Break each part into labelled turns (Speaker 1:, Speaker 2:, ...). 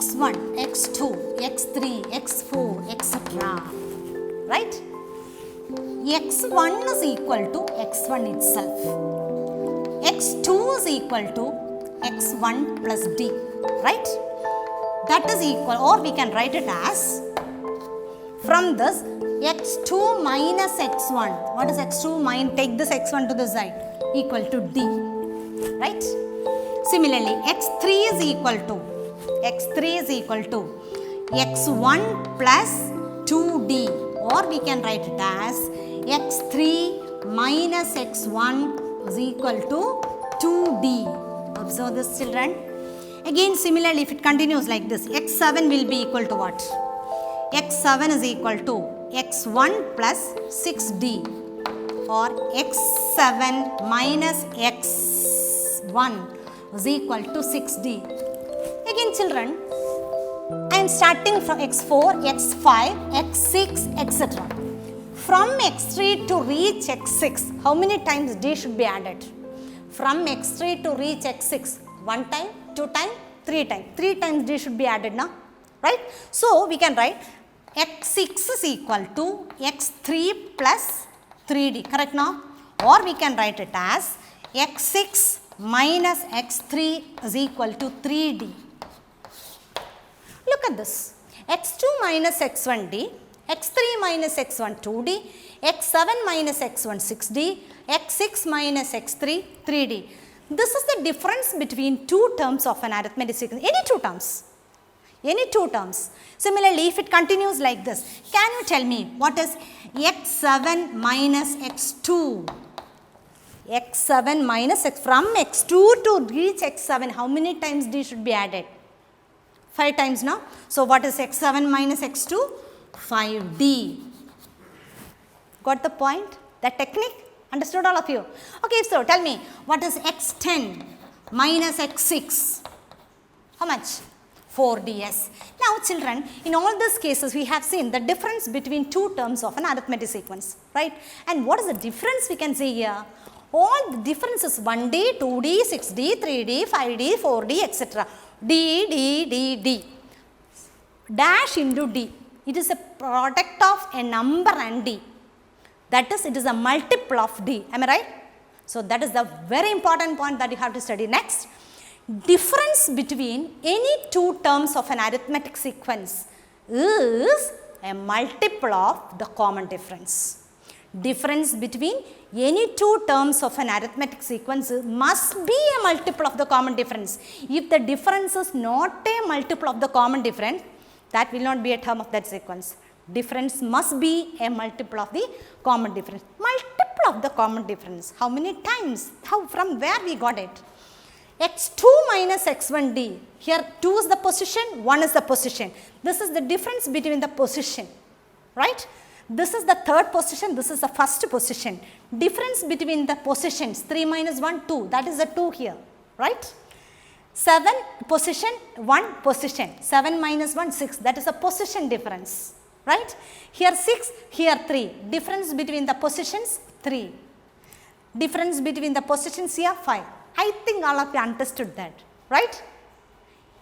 Speaker 1: x1, x2, x3, x4, etc. Right? x1 is equal to x1 itself. x2 is equal to x1 plus d. Right? That is equal, or we can write it as, from this, x2 minus x1. What is x2 take this x1 to the side, equal to d. Right? Similarly, x3 is equal to x1 plus 2d, or we can write it as x3 minus x1 is equal to 2d. Observe this, children. Again, similarly, if it continues like this, x7 will be equal to what? x7 is equal to x1 plus 6d, or x7 minus x1 is equal to 6d. Again, children, I am starting from x4, x5, x6, etc. From x3 to reach x6, how many times d should be added? From x3 to reach x6, 1 time, 2 times, 3 times. 3 times d should be added now, right? So, we can write x6 is equal to x3 plus 3d, correct now? Or we can write it as x6 minus x3 is equal to 3d. Look at this, x2 minus x1d, x3 minus x1 2d, x7 minus x1 6d, x6 minus x3 3d. This is the difference between two terms of an arithmetic sequence, any two terms. Similarly, if it continues like this, can you tell me what is x7 minus x2? x7 minus x, from x2 to reach x7, how many times d should be added? 5 times now. So, what is x7 minus x2? 5d. Got the point? That technique? Understood, all of you? Okay, so tell me, what is x10 minus x6? How much? 4ds. Now, children, in all these cases, we have seen the difference between two terms of an arithmetic sequence, right? And what is the difference we can say here? All the differences 1d, 2d, 6d, 3d, 5d, 4d, etc. d. Dash into d. It is a product of a number and d. That is, it is a multiple of d. Am I right? So, that is the very important point that you have to study next. Difference between any two terms of an arithmetic sequence is a multiple of the common difference. Difference between any two terms of an arithmetic sequence must be a multiple of the common difference. If the difference is not a multiple of the common difference, that will not be a term of that sequence. Difference must be a multiple of the common difference. Multiple of the common difference. How many times? How, from where we got it? x2 minus x1d. Here 2 is the position, 1 is the position. This is the difference between the position, right? This is the third position, this is the first position. Difference between the positions, 3 minus 1, 2, that is the 2 here, right? 7 position, 1 position, 7 minus 1, 6, that is a position difference, right? Here 6, here 3, difference between the positions, 3. Difference between the positions here, 5. I think all of you understood that, right?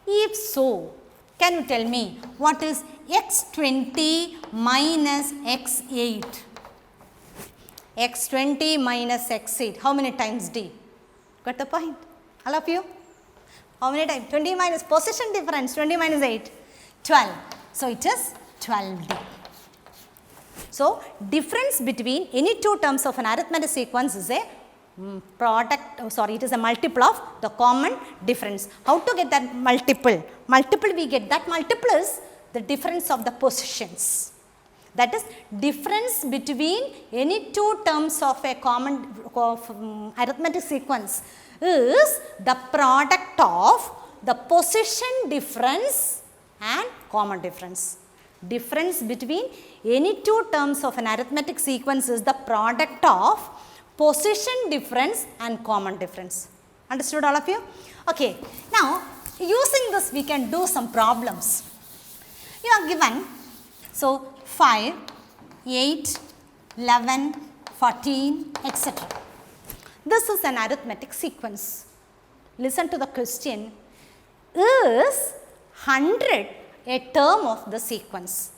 Speaker 1: If so, can you tell me what is x20 minus x8? x20 minus x8, how many times d? Got the point? All of you? How many times? 20 minus position difference, 20 minus 8, 12. So, it is 12d. So, difference between any two terms of an arithmetic sequence is a it is a multiple of the common difference. How to get that multiple? We get that multiple is the difference of the positions. That is, difference between any two terms of a common arithmetic sequence is the product of the position difference and common difference. Difference between any two terms of an arithmetic sequence is the product of position difference and common difference. Understood, all of you? Okay. Now, using this we can do some problems. You are given, so 5, 8, 11, 14, etc. This is an arithmetic sequence. Listen to the question. Is 100 a term of the sequence?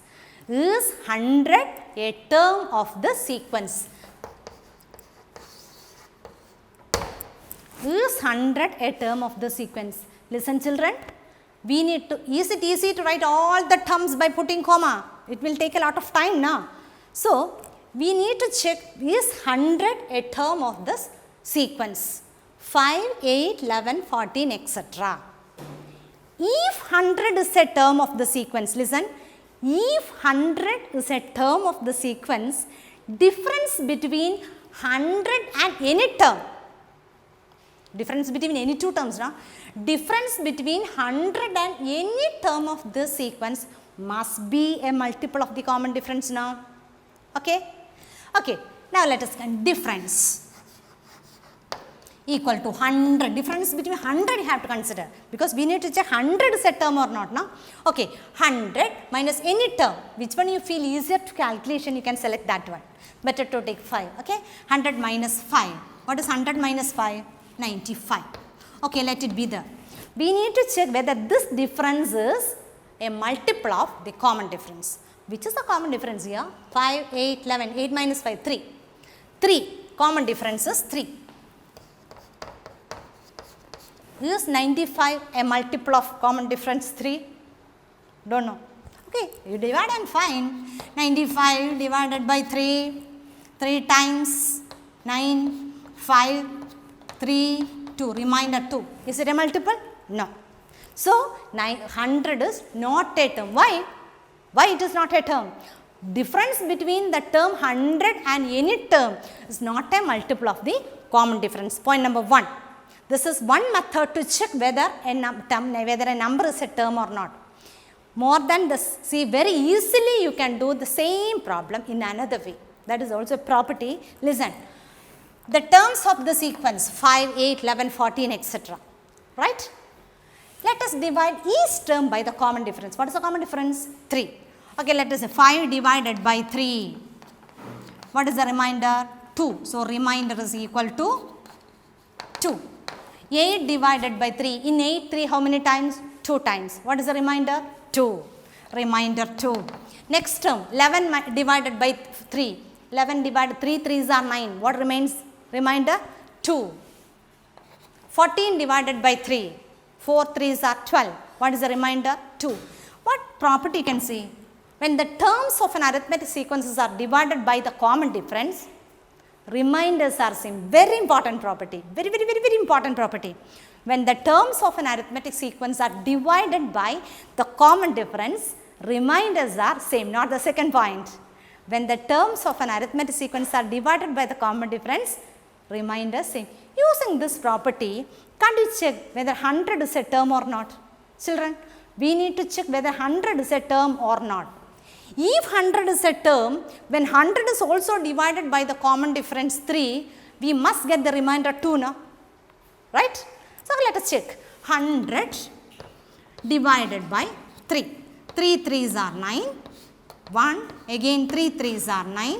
Speaker 1: Is 100 a term of the sequence? Is 100 a term of the sequence? Listen children, we need to, is it easy to write all the terms by putting comma? It will take a lot of time now. So, we need to check, is 100 a term of this sequence? 5, 8, 11, 14, etc. If 100 is a term of the sequence, listen, if 100 is a term of the sequence, difference between 100 and any term, difference between any two terms, no? Difference between 100 and any term of this sequence must be a multiple of the common difference now. Okay? Okay, now let us get difference equal to 100. Difference between 100 you have to consider, because we need to check 100 is a term or not. No? Okay, 100 minus any term. Which one you feel easier to calculation, you can select that one. Better to take 5. Okay, 100 minus 5. What is 100 minus 5? 95. Okay, let it be there. We need to check whether this difference is a multiple of the common difference. Which is the common difference here? 5, 8, 11. 8 minus 5, 3. 3. Common difference is 3. Is 95 a multiple of common difference 3? Don't know. Okay, you divide and find. 95 divided by 3. 3 times 9, 5, 3, 2. Remainder 2. Is it a multiple? No. So, 100 is not a term. Why? Why it is not a term? Difference between the term 100 and any term is not a multiple of the common difference. Point number 1. This is one method to check whether a number is a term or not. More than this, see, very easily you can do the same problem in another way. That is also a property. Listen, the terms of the sequence 5, 8, 11, 14, etc. Right? Let us divide each term by the common difference. What is the common difference? 3. Okay, let us say 5 divided by 3. What is the remainder? 2. So, remainder is equal to 2. 8 divided by 3. In 8, 3 how many times? 2 times. What is the remainder? 2. Remainder 2. Next term, 11 divided by 3. 11 divided 3, 3s are 9. What remains? Remainder 2. 14 divided by 3. 4 3s are 12. What is the remainder? 2. What property you can see? When the terms of an arithmetic sequences are divided by the common difference, reminders are same. Very important property. Very important property. When the terms of an arithmetic sequence are divided by the common difference, reminders are same. Not the second point. When the terms of an arithmetic sequence are divided by the common difference, reminders same. Using this property, can't you check whether 100 is a term or not? Children, we need to check whether 100 is a term or not. If 100 is a term, when 100 is also divided by the common difference 3, we must get the remainder 2 now. Right? So, let us check. 100 divided by 3. 3 3s are 9. 1. Again 3 3s are 9.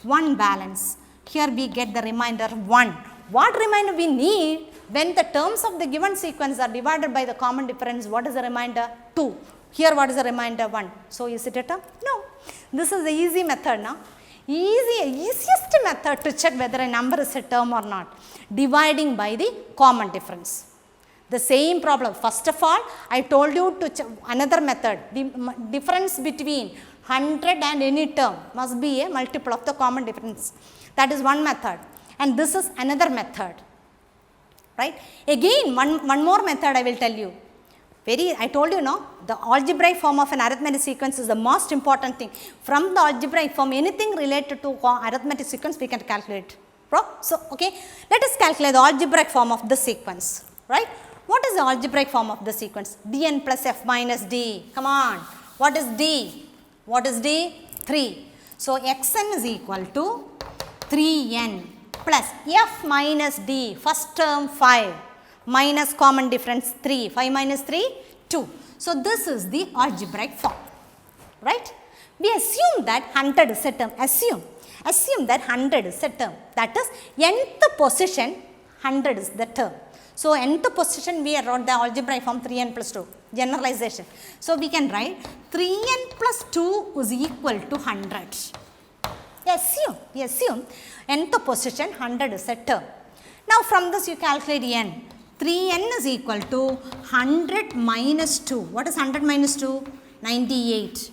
Speaker 1: 1 balance. Here we get the remainder 1. What remainder we need? When the terms of the given sequence are divided by the common difference, what is the remainder? 2. Here what is the remainder? 1. So, is it a term? No. This is the easy method now. Easiest method to check whether a number is a term or not. Dividing by the common difference. The same problem. First of all, I told you to check another method. The difference between 100 and any term must be a multiple of the common difference. That is one method. And this is another method. Right? Again, one more method I will tell you. I told you, no, the algebraic form of an arithmetic sequence is the most important thing. From the algebraic form, anything related to arithmetic sequence, we can calculate. So, okay, let us calculate the algebraic form of the sequence. Right? What is the algebraic form of the sequence? Dn plus f minus d. Come on. What is d? What is d? 3. So, xn is equal to 3n plus f minus d. First term 5. Minus common difference 3. 5 minus 3, 2. So, this is the algebraic form. Right? We assume that 100 is a term. Assume that 100 is a term. That is, nth position 100 is the term. So, nth position we wrote the algebraic form 3n plus 2. generalization. So we can write 3n plus 2 is equal to 100. Assume nth position 100 is a term. Now from this you calculate n. 3n is equal to 100 minus 2. What is 100 minus 2? 98.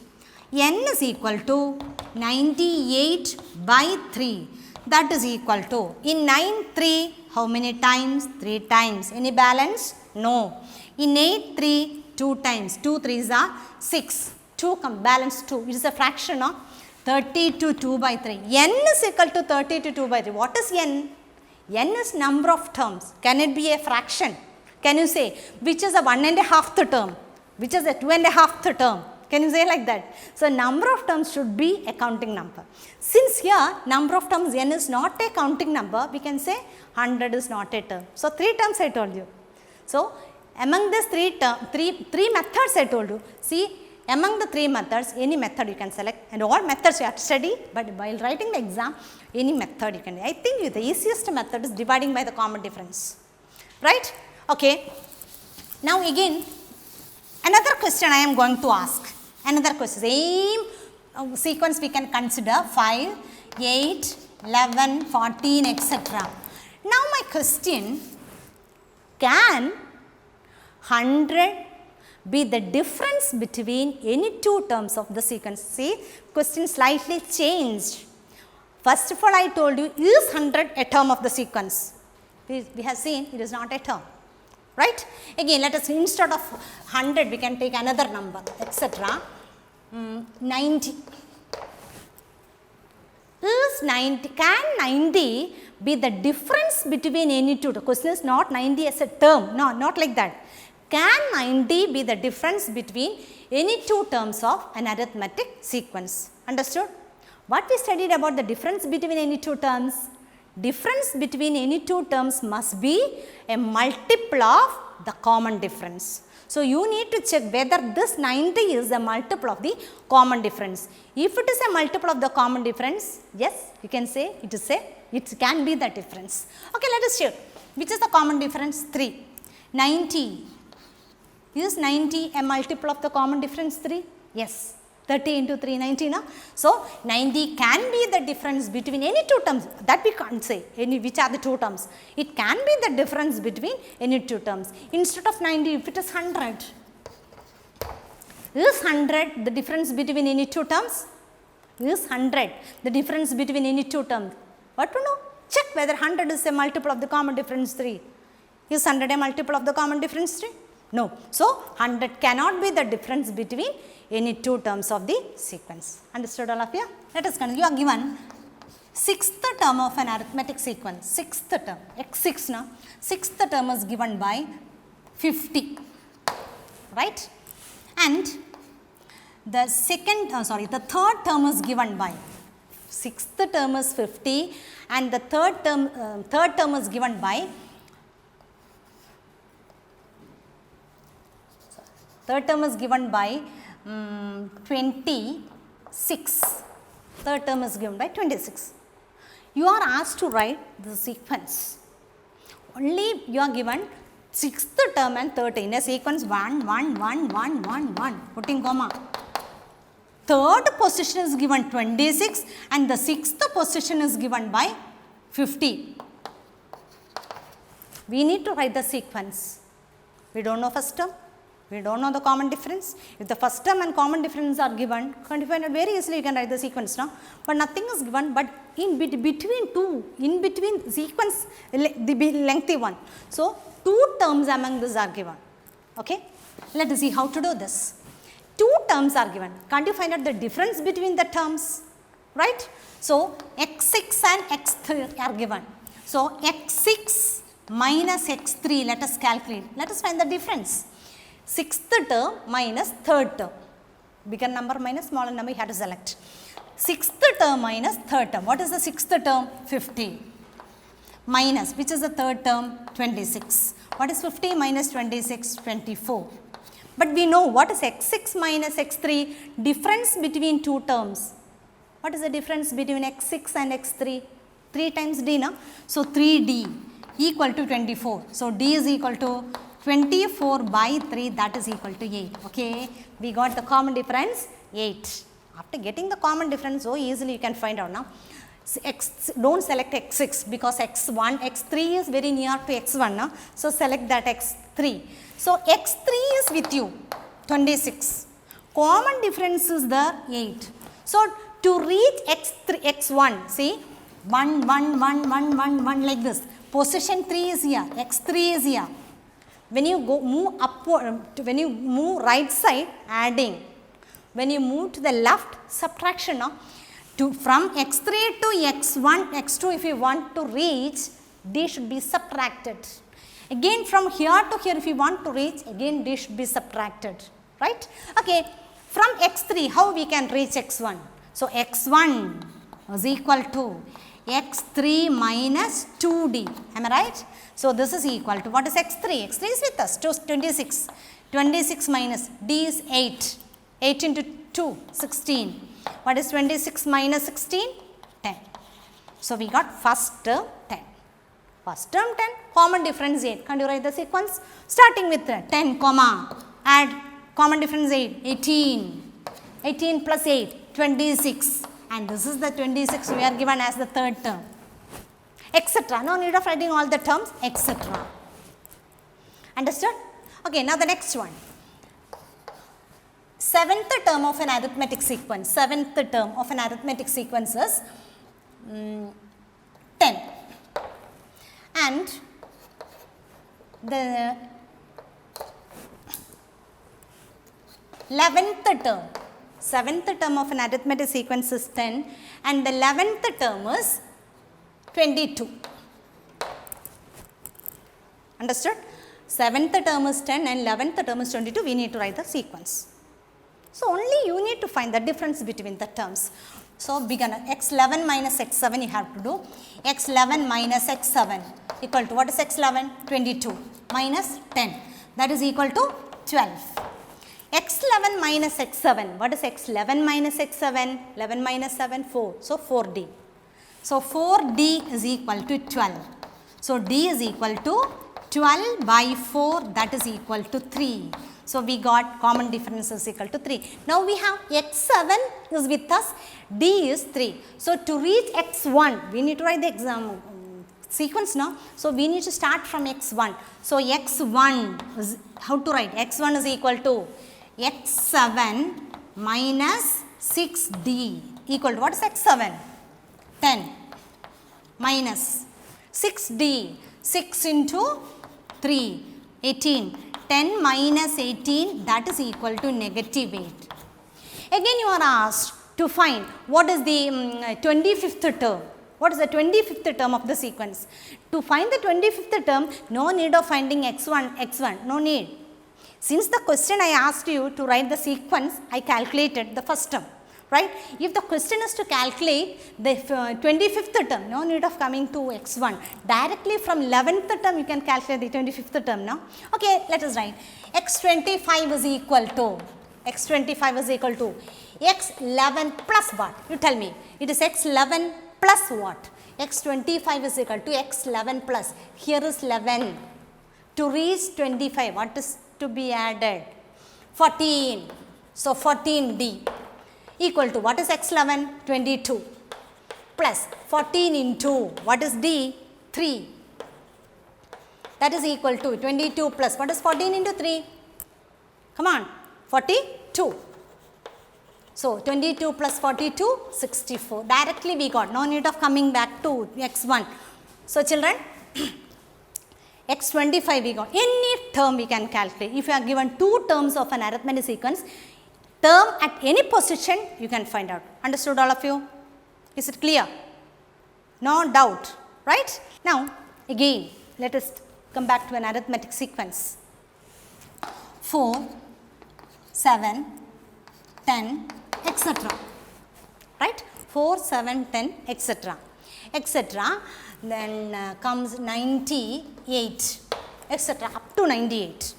Speaker 1: N is equal to 98 by 3. That is equal to, in 9 3, how many times? 3 times. Any balance? No. In 8 3, 2 times. 2 3s are 6. 2 balance 2. It is a fraction of 30 to 2 by 3. N is equal to 30 to 2 by 3. What is n? N is number of terms. Can it be a fraction? Can you say which is a 1.5th term? Which is a 2.5th term? Can you say like that? So number of terms should be a counting number. Since here number of terms n is not a counting number, we can say 100 is not a term. So 3 terms I told you. So among these three methods I told you. See, among the 3 methods, any method you can select, and all methods you have to study, but while writing the exam, any method you can do. I think the easiest method is dividing by the common difference. Right? Okay. Now again, another question I am going to ask. Another question. Same sequence we can consider 5, 8, 11, 14, etc. Now my question, can 100 be the difference between any 2 terms of the sequence? See, question slightly changed. First of all, I told you, is 100 a term of the sequence? We have seen it is not a term. Right? Again, let us, instead of 100, we can take another number, etc. 90. Is 90, can 90 be the difference between any 2? The question is not 90 as a term. No, not like that. Can 90 be the difference between any 2 terms of an arithmetic sequence? Understood? What we studied about the difference between any 2 terms? Difference between any 2 terms must be a multiple of the common difference. So you need to check whether this 90 is a multiple of the common difference. If it is a multiple of the common difference, yes, you can say it can be the difference. Okay, let us check. Which is the common difference? 3. 90. Is 90 a multiple of the common difference 3? Yes. 30 into 3, 90. No? So 90 can be the difference between any 2 terms. That we can't say which are the 2 terms. It can be the difference between any 2 terms. Instead of 90, if it is 100. Is 100 the difference between any 2 terms? Is 100 the difference between any 2 terms? What to know? Check whether 100 is a multiple of the common difference 3. Is 100 a multiple of the common difference 3? No. So 100 cannot be the difference between any 2 terms of the sequence. Understood all of you? Let us continue. You are given 6th term of an arithmetic sequence. 6th term, x6 now. 6th term is given by 50. Right? And the third term is given by 6th term is 50 and the third term is given by third term is given by 26. Third term is given by 26. You are asked to write the sequence. Only you are given 6th term and 3rd in a sequence 1, 1, 1, 1, 1, 1, putting comma. Third position is given 26 and the 6th position is given by 50. We need to write the sequence. We don't know first term. We don't know the common difference. If the first term and common difference are given, very easily you can write the sequence now. But nothing is given, but in between sequence, the lengthy one. So 2 terms among these are given. Okay. Let us see how to do this. 2 terms are given. Can't you find out the difference between the terms? Right. So x6 and x3 are given. So x6 minus x3, let us calculate. Let us find the difference. 6th term minus 3rd term. Bigger number minus smaller number you have to select. 6th term minus 3rd term. What is the 6th term? 50. Minus, which is the 3rd term? 26. What is 50 minus 26? 24. But we know what is x6 minus x3? Difference between 2 terms. What is the difference between x6 and x3? 3 times d, no? So 3d equal to 24. So d is equal to 24 by 3, that is equal to 8. Okay, we got the common difference 8. After getting the common difference so easily you can find out now. Don't select x6 because x1, x3 is very near to x1 now. So select that x3. So x3 is with you 26. Common difference is the 8. So to reach x3, x1, see 1, 1, 1, 1, 1, 1 like this. Position 3 is here, x3 is here. When you go move upward, when you move right side, adding. When you move to the left, subtraction. No? From x3 to x1, x2 if you want to reach, d should be subtracted. Again from here to here if you want to reach, again d should be subtracted. Right? Okay. From x3, how we can reach x1? So x1 is equal to x3 minus 2d. Am I right? So this is equal to, what is x3? x3 is with us, 26. 26 minus d is 8. 8 into 2, 16. What is 26 minus 16? 10. So we got first term 10. First term 10, common difference 8. Can you write the sequence? Starting with 10, comma, add common difference 8, 18. 18 plus 8, 26. And this is the 26 we are given as the third term. Etc. No need of writing all the terms, etc. Understood? Okay, now the next one. Seventh term of an arithmetic sequence. Seventh term of an arithmetic sequence is 10. And the 11th term. 7th term of an arithmetic sequence is 10 and the 11th term is 22. Understood? 7th term is 10 and 11th term is 22. We need to write the sequence. So only you need to find the difference between the terms. So begin x11 minus x7 you have to do. x11 minus x7 equal to, what is x11? 22 minus 10, that is equal to 12. x11 minus x7, what is x11 minus x7? 11 minus 7, 4. So 4d. So 4d is equal to 12. So d is equal to 12 by 4, that is equal to 3. So we got common difference is equal to 3. Now we have x7 is with us, d is 3. So to reach x1, we need to write the exam sequence now. So we need to start from x1. So x1 is, how to write? x1 is equal to x7 minus 6d equal to, what is x7? 10 minus 6d, 6 into 3, 18. 10 minus 18, that is equal to negative 8. Again you are asked to find what is the 25th term. What is the 25th term of the sequence? To find the 25th term, no need of finding x1, no need. Since the question I asked you to write the sequence, I calculated the first term. Right? If the question is to calculate the 25th term, no need of coming to x1. Directly from 11th term, you can calculate the 25th term now. Okay, let us write. x25 is equal to, x25 is equal to x11 plus what? You tell me. It is x11 plus what? x25 is equal to x11 plus. Here is 11. To reach 25, what is to be added? 14. So 14d. Equal to, what is x11? 22 plus 14 into, what is d? 3. That is equal to 22 plus, what is 14 into 3? Come on, 42. So 22 plus 42, 64. Directly we got, no need of coming back to x1. So children, x25 we got. Any term we can calculate. If you are given two terms of an arithmetic sequence, term at any position you can find out. Understood all of you? Is it clear? No doubt, right? Now again let us come back to an arithmetic sequence. 4, 7, 10, etc. Right? 4, 7, 10, etc. etc. Then comes 98, etc. up to 98.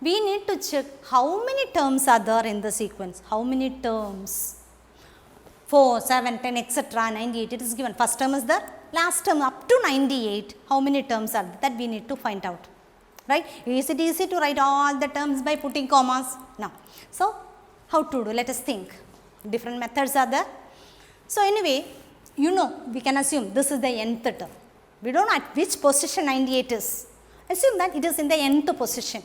Speaker 1: We need to check how many terms are there in the sequence. How many terms? 4, 7, 10, etc. 98. It is given. First term is there. Last term up to 98. How many terms are there? That we need to find out. right? Is it easy to write all the terms by putting commas? No. So, how to do? Let us think. Different methods are there. So, anyway, you know, we can assume this is the nth term. We don't know at which position 98 is. Assume that it is in the nth position,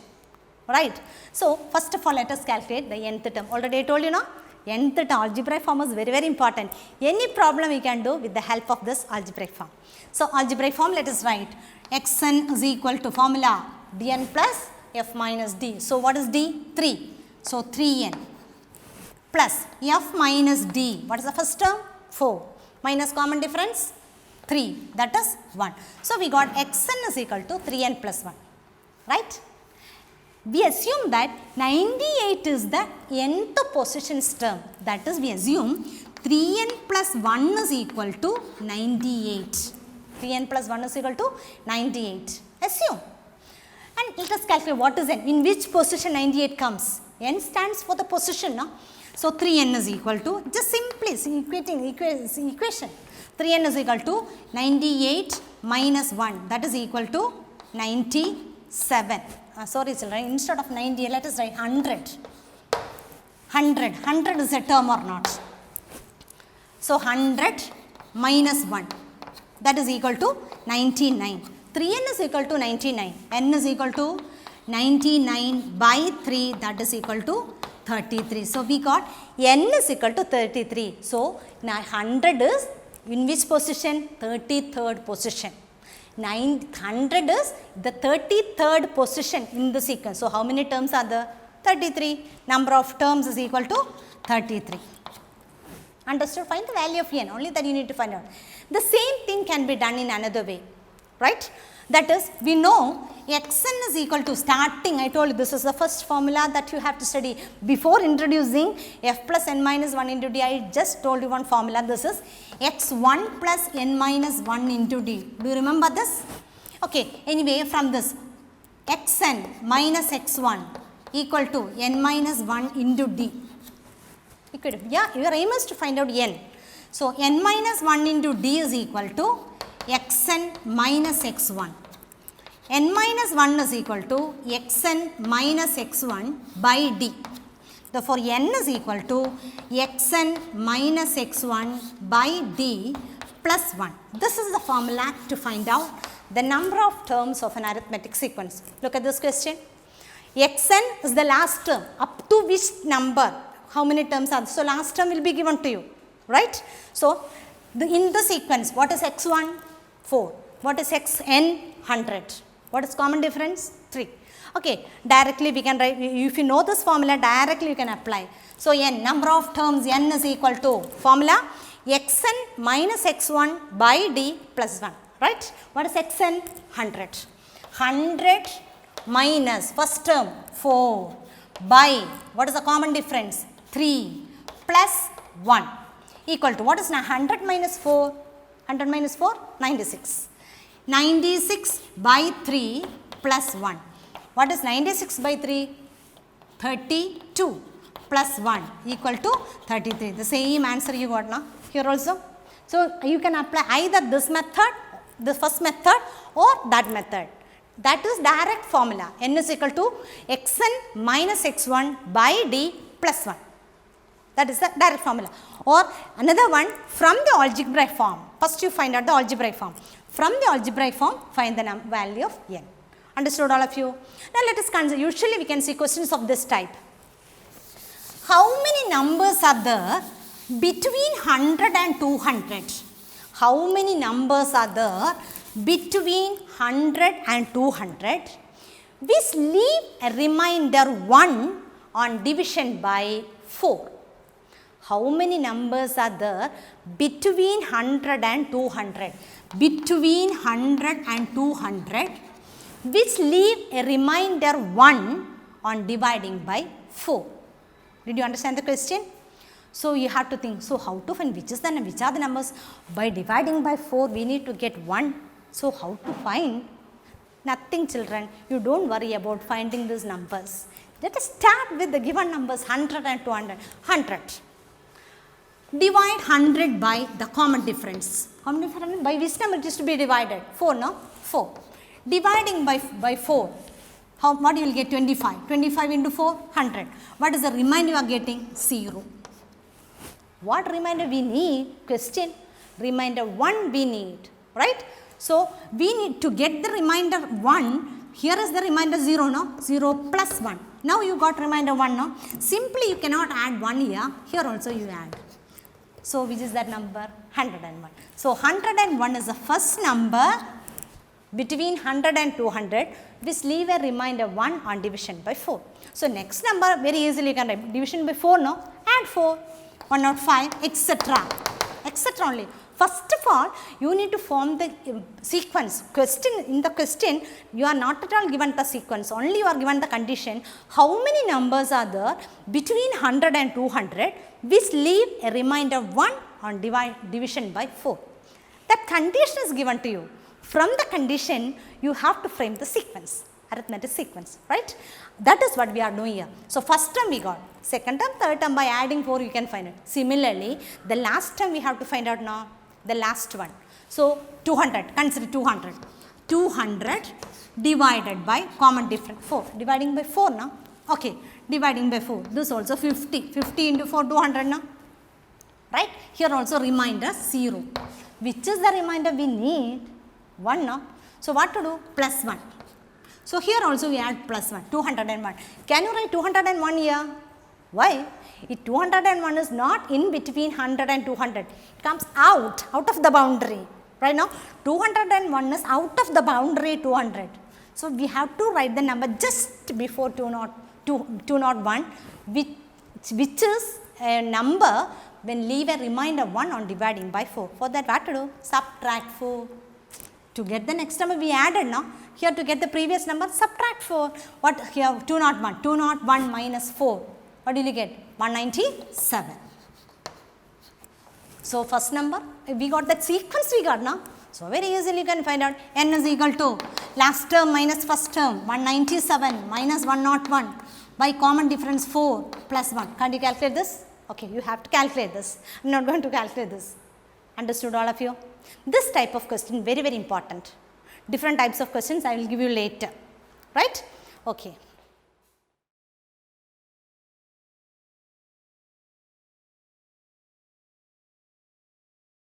Speaker 1: right? So, first of all, let us calculate the nth term. Already I told you, no? Nth term algebraic form is very, very important. Any problem we can do with the help of this algebraic form. So, algebraic form, let us write xn is equal to formula dn plus f minus d. So, what is d? 3. So, 3n plus f minus d. What is the first term? 4 minus common difference 3, that is 1. So, we got xn is equal to 3n plus 1, right? We assume that 98 is the nth position term, that is we assume 3n plus 1 is equal to 98. 3n plus 1 is equal to 98. Assume. And let us calculate what is n. In which position 98 comes? N stands for the position. No? So, 3n is equal to, just simply equating equation. 3n is equal to 98 minus 1, that is equal to 97. Sorry children, instead of 90, let us write 100. 100 is a term or not? So, 100 minus 1, that is equal to 99. 3n is equal to 99, n is equal to 99 by 3, that is equal to 33. So, we got n is equal to 33. So, 100 is in which position? 33rd position. 100 is the 33rd position in the sequence. So, how many terms are there? 33. Number of terms is equal to 33. Understood? Find the value of n. Only that you need to find out. The same thing can be done in another way, right? That is, we know xn is equal to starting. I told you this is the first formula that you have to study. Before introducing f plus n minus 1 into d, I just told you one formula. This is x1 plus n minus 1 into d. Do you remember this? Okay. Anyway, from this xn minus x1 equal to n minus 1 into d. Yeah, your aim is to find out n. So, n minus 1 into d is equal to xn minus x1. n minus 1 is equal to xn minus x1 by d. Therefore, n is equal to xn minus x1 by d plus 1. This is the formula to find out the number of terms of an arithmetic sequence. Look at this question. Xn is the last term. Up to which number? How many terms are there? So, last term will be given to you, right? So, in the sequence, what is x1? 4. What is xn? 100. What is common difference? 3. Okay, directly we can write, if you know this formula, directly you can apply. So, n, number of terms n is equal to formula xn minus x1 by d plus 1, right? What is xn? 100. 100 minus first term 4 by, what is the common difference? 3 plus 1 equal to, what is 100 minus 4? 100 minus 4? 96. 96 by 3 plus 1. What is 96 by 3? 32 plus 1 equal to 33. The same answer you got now here also. So, you can apply either this method, the first method or that method. That is direct formula. N is equal to xn minus x1 by d plus 1. That is the direct formula. Or another one from the algebraic form. First you find out the algebraic form. From the algebraic form, find the value of n. Understood all of you? Now let us consider, usually we can see questions of this type. How many numbers are there between 100 and 200? How many numbers are there between 100 and 200 which leave a remainder 1 on division by 4? How many numbers are there between 100 and 200? Between 100 and 200 which leave a remainder 1 on dividing by 4. Did you understand the question? So, you have to think, so how to find which are the numbers? By dividing by 4 we need to get 1. So, how to find? Nothing children, you don't worry about finding these numbers. Let us start with the given numbers 100 and 200. 100. Divide 100 by the common difference. Common difference by which number it is to be divided? 4, no? 4. Dividing by 4. what you will get? 25. 25 into 4, 100. What is the remainder you are getting? 0. What remainder we need? Question. Remainder 1 we need, right? So, we need to get the remainder 1. Here is the remainder 0, no? 0 plus 1. Now, you got remainder 1, no? Simply you cannot add 1 here. Here also you add. So, which is that number? 101. So, 101 is the first number between 100 and 200, which leave a remainder 1 on division by 4. So, next number very easily you can write division by 4, no? Add 4, 105, etc. etc. only. First of all, you need to form the sequence. In the question, you are not at all given the sequence, only you are given the condition. How many numbers are there between 100 and 200, which leave a remainder 1 on division by 4. That condition is given to you. From the condition, you have to frame the sequence, arithmetic sequence, right? That is what we are doing here. So, first term we got, second term, third term, by adding 4 you can find it. Similarly, the last term we have to find out now, the last one. So, 200, consider 200. 200 divided by common difference 4, dividing by 4 now. Okay, dividing by 4, this also 50. 50 into 4, 200 now, right? Here also remainder 0. Which is the remainder we need? 1 now. So, what to do? Plus 1. So, here also we add plus 1, 201. Can you write 201 here? Why? 201 is not in between 100 and 200. It comes out of the boundary. Right now, 201 is out of the boundary 200. So, we have to write the number just before 201, which is a number when leave a remainder 1 on dividing by 4. For that, what to do? Subtract 4. To get the next number we added now. Here to get the previous number, subtract 4. What here? 201. 201 minus 4. What will you get? 197. So, first number, we got that sequence we got now. So, very easily you can find out n is equal to last term minus first term 197 minus 101 by common difference 4 plus 1. Can't you calculate this? Okay, you have to calculate this. I am not going to calculate this. Understood all of you? This type of question very, very important. Different types of questions I will give you later, right? Okay.